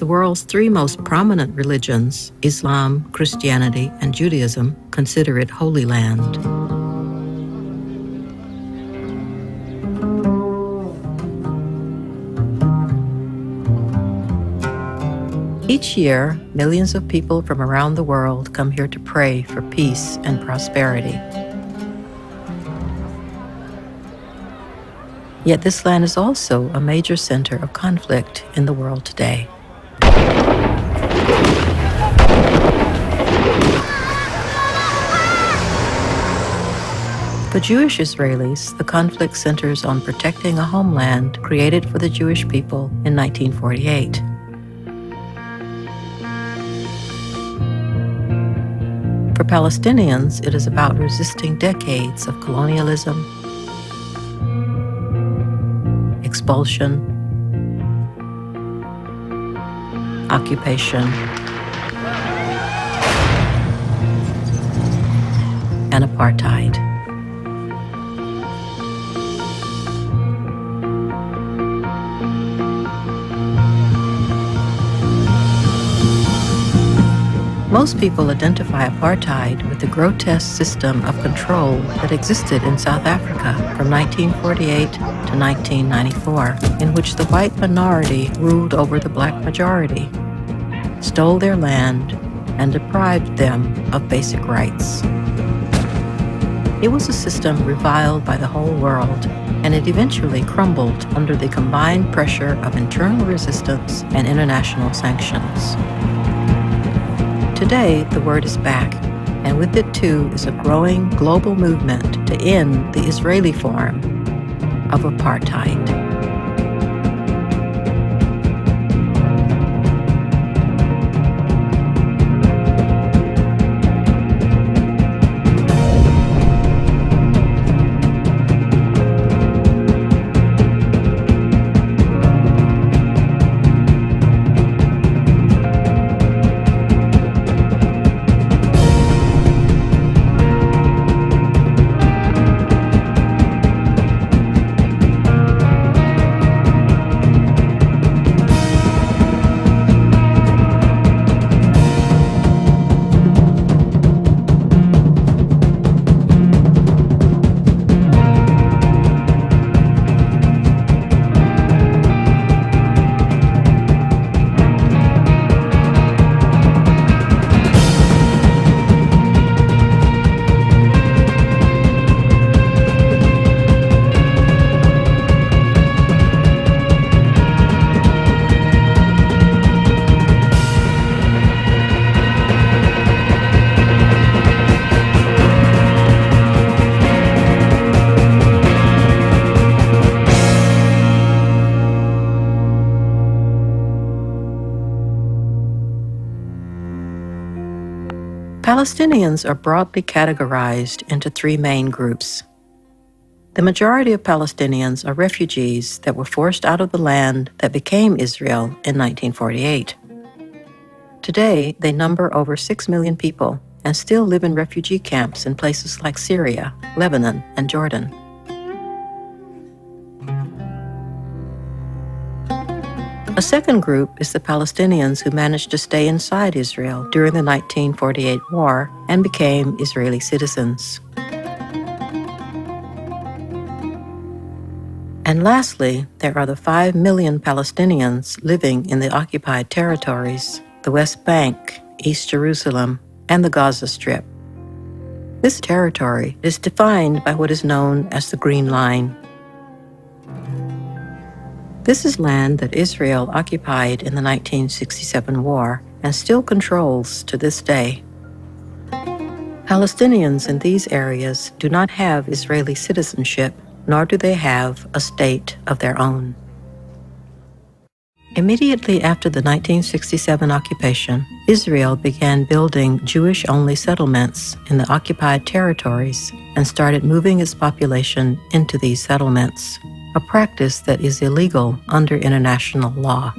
The world's three most prominent religions, Islam, Christianity, and Judaism, consider it Holy Land. Each year, millions of people from around the world come here to pray for peace and prosperity. Yet this land is also a major center of conflict in the world today. For Jewish Israelis, the conflict centers on protecting a homeland created for the Jewish people in 1948. For Palestinians, it is about resisting decades of colonialism, expulsion, occupation, and apartheid. Most people identify apartheid with the grotesque system of control that existed in South Africa from 1948 to 1994, in which the white minority ruled over the black majority, stole their land, and deprived them of basic rights. It was a system reviled by the whole world, and it eventually crumbled under the combined pressure of internal resistance and international sanctions. Today, the word is back, and with it too is a growing global movement to end the Israeli form of apartheid. Palestinians are broadly categorized into three main groups. The majority of Palestinians are refugees that were forced out of the land that became Israel in 1948. Today, they number over 6 million people and still live in refugee camps in places like Syria, Lebanon, and Jordan. A second group is the Palestinians who managed to stay inside Israel during the 1948 war and became Israeli citizens. And lastly, there are the 5 million Palestinians living in the occupied territories, the West Bank, East Jerusalem, and the Gaza Strip. This territory is defined by what is known as the Green Line. This is land that Israel occupied in the 1967 war and still controls to this day. Palestinians in these areas do not have Israeli citizenship, nor do they have a state of their own. Immediately after the 1967 occupation, Israel began building Jewish-only settlements in the occupied territories and started moving its population into these settlements, a practice that is illegal under international law.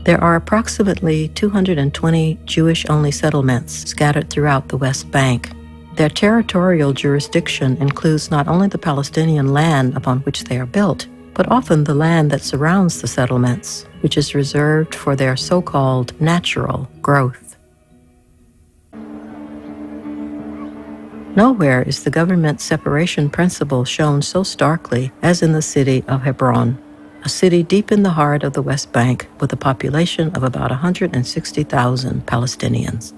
There are approximately 220 Jewish-only settlements scattered throughout the West Bank. Their territorial jurisdiction includes not only the Palestinian land upon which they are built, but often the land that surrounds the settlements, which is reserved for their so-called natural growth. Nowhere is the government separation principle shown so starkly as in the city of Hebron, a city deep in the heart of the West Bank with a population of about 160,000 Palestinians.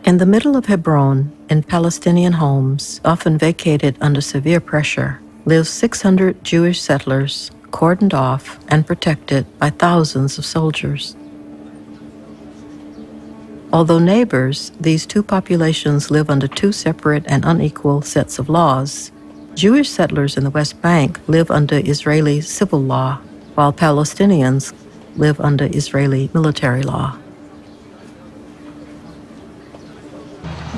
In the middle of Hebron, in Palestinian homes, often vacated under severe pressure, live 600 Jewish settlers, cordoned off and protected by thousands of soldiers. Although neighbors, these two populations live under two separate and unequal sets of laws. Jewish settlers in the West Bank live under Israeli civil law, while Palestinians live under Israeli military law.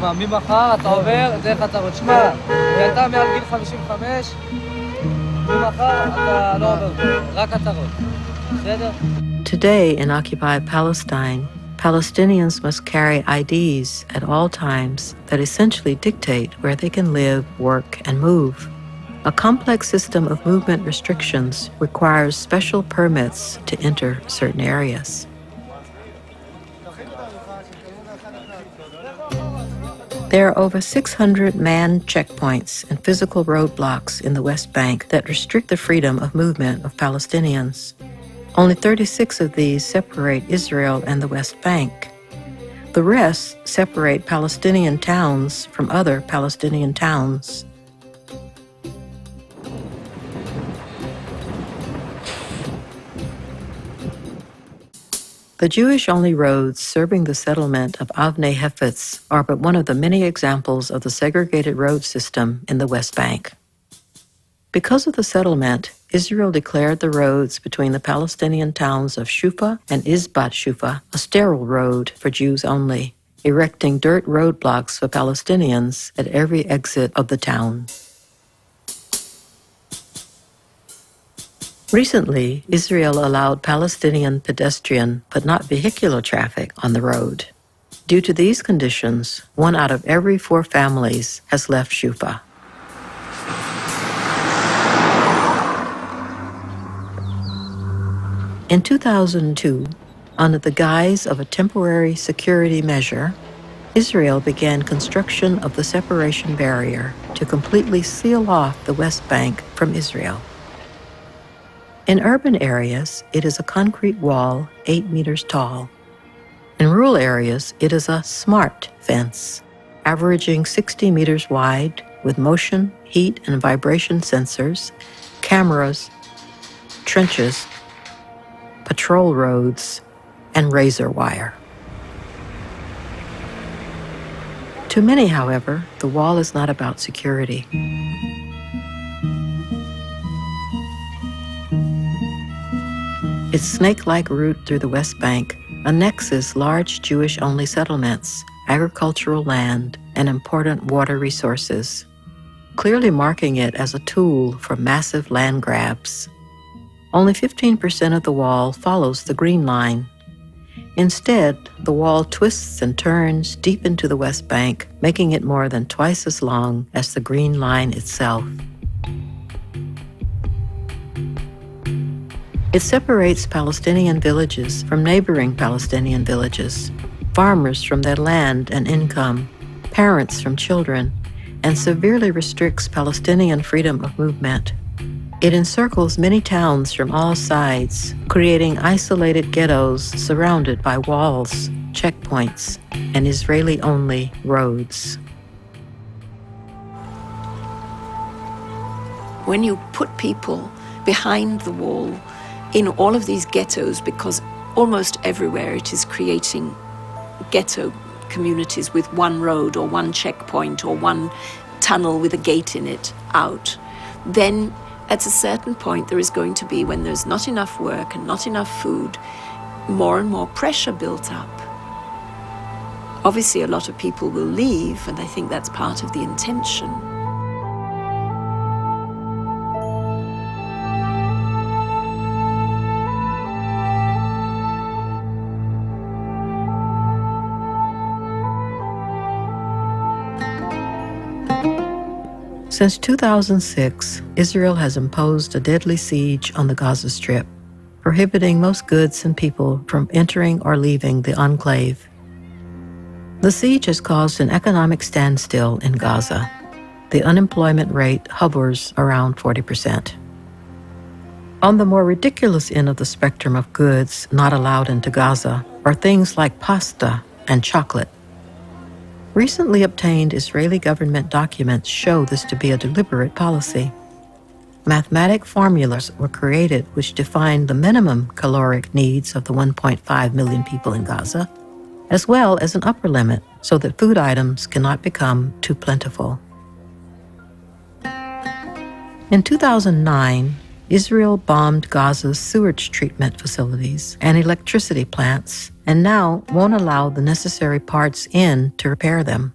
ממחר אתה עובר דרך עטרות. שמע, אתה מעל גיל 55, ממחר אתה לא עובר פה, רק עטרות. בסדר? Today in occupied Palestine, Palestinians must carry IDs at all times that essentially dictate where they can live, work, and move. A complex system of movement restrictions requires special permits to enter certain areas. There are over 600 manned checkpoints and physical roadblocks in the West Bank that restrict the freedom of movement of Palestinians. Only 36 of these separate Israel and the West Bank. The rest separate Palestinian towns from other Palestinian towns. The Jewish-only roads serving the settlement of Avnei Hefetz are but one of the many examples of the segregated road system in the West Bank. Because of the settlement, Israel declared the roads between the Palestinian towns of Shufa and Izbat Shufa a sterile road for Jews only, erecting dirt roadblocks for Palestinians at every exit of the town. Recently, Israel allowed Palestinian pedestrian but not vehicular traffic on the road. Due to these conditions, 1 out of every 4 families has left Shufa. In 2002, under the guise of a temporary security measure, Israel began construction of the separation barrier to completely seal off the West Bank from Israel. In urban areas, it is a concrete wall 8 meters tall. In rural areas, it is a smart fence, averaging 60 meters wide, with motion, heat, and vibration sensors, cameras, trenches, patrol roads, and razor wire. To many, however, the wall is not about security. Its snake-like route through the West Bank annexes large Jewish-only settlements, agricultural land, and important water resources, clearly marking it as a tool for massive land grabs. Only 15% of the wall follows the Green Line. Instead, the wall twists and turns deep into the West Bank, making it more than twice as long as the Green Line itself. It separates Palestinian villages from neighboring Palestinian villages, farmers from their land and income, parents from children, and severely restricts Palestinian freedom of movement. It encircles many towns from all sides, creating isolated ghettos surrounded by walls, checkpoints, and Israeli-only roads. When you put people behind the wall in all of these ghettos, because almost everywhere it is creating ghetto communities with one road or one checkpoint or one tunnel with a gate in it out, then at a certain point there is going to be, when there's not enough work and not enough food, more and more pressure built up. Obviously a lot of people will leave, and I think that's part of the intention. Since 2006, Israel has imposed a deadly siege on the Gaza Strip, prohibiting most goods and people from entering or leaving the enclave. The siege has caused an economic standstill in Gaza. The unemployment rate hovers around 40%. On the more ridiculous end of the spectrum of goods not allowed into Gaza are things like pasta and chocolate. Recently obtained Israeli government documents show this to be a deliberate policy. Mathematic formulas were created which define the minimum caloric needs of the 1.5 million people in Gaza, as well as an upper limit so that food items cannot become too plentiful. In 2009, Israel bombed Gaza's sewage treatment facilities and electricity plants, and now won't allow the necessary parts in to repair them.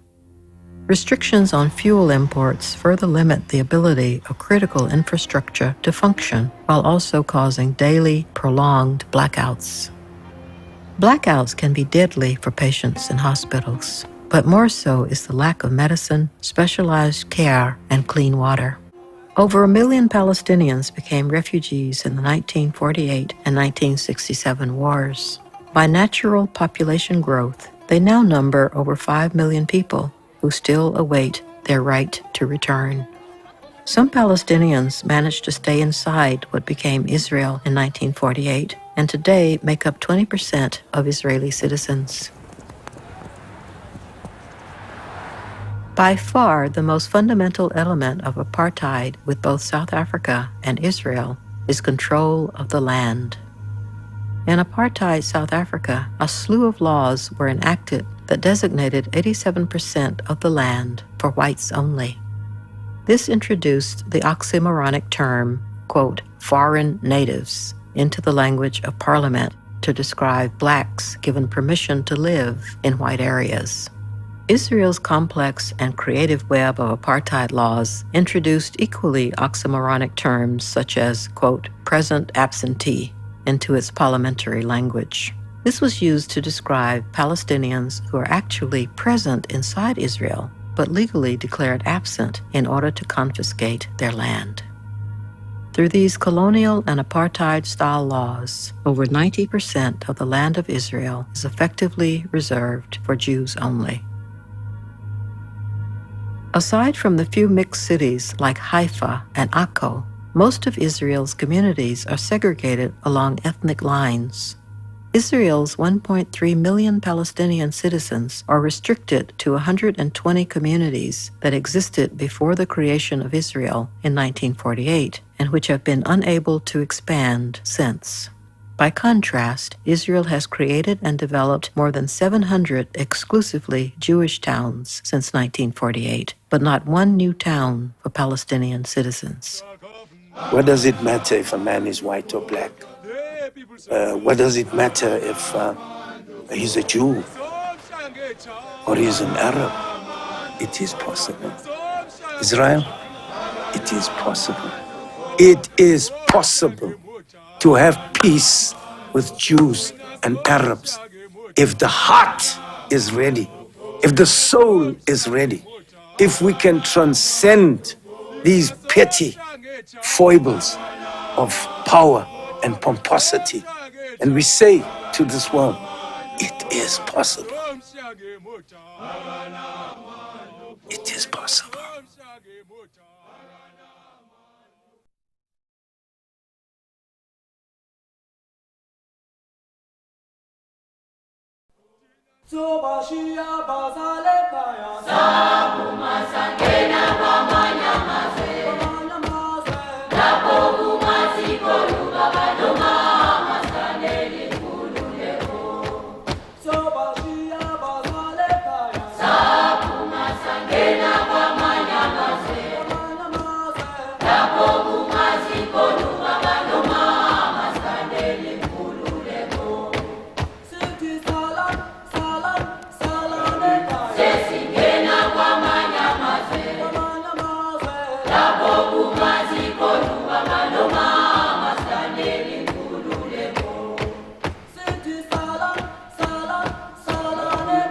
Restrictions on fuel imports further limit the ability of critical infrastructure to function, while also causing daily, prolonged blackouts. Blackouts can be deadly for patients in hospitals, but more so is the lack of medicine, specialized care, and clean water. Over 1 million Palestinians became refugees in the 1948 and 1967 wars. By natural population growth, they now number over 5 million people who still await their right to return. Some Palestinians managed to stay inside what became Israel in 1948 and today make up 20% of Israeli citizens. By far, the most fundamental element of apartheid with both South Africa and Israel is control of the land. In apartheid South Africa, a slew of laws were enacted that designated 87% of the land for whites only. This introduced the oxymoronic term, quote, foreign natives, into the language of parliament to describe blacks given permission to live in white areas. Israel's complex and creative web of apartheid laws introduced equally oxymoronic terms such as, quote, present absentee into its parliamentary language. This was used to describe Palestinians who are actually present inside Israel, but legally declared absent in order to confiscate their land. Through these colonial and apartheid-style laws, over 90% of the land of Israel is effectively reserved for Jews only. Aside from the few mixed cities like Haifa and Akko, most of Israel's communities are segregated along ethnic lines. Israel's 1.3 million Palestinian citizens are restricted to 120 communities that existed before the creation of Israel in 1948 and which have been unable to expand since. By contrast, Israel has created and developed more than 700 exclusively Jewish towns since 1948, but not one new town for Palestinian citizens. What does it matter if a man is white or black? What does it matter if he's a Jew or he's an Arab? It is possible. Israel, it is possible. It is possible to have peace with Jews and Arabs if the heart is ready, if the soul is ready, if we can transcend these petty foibles of power and pomposity, and we say to this world, it is possible. It is possible. Sabuma sangena mama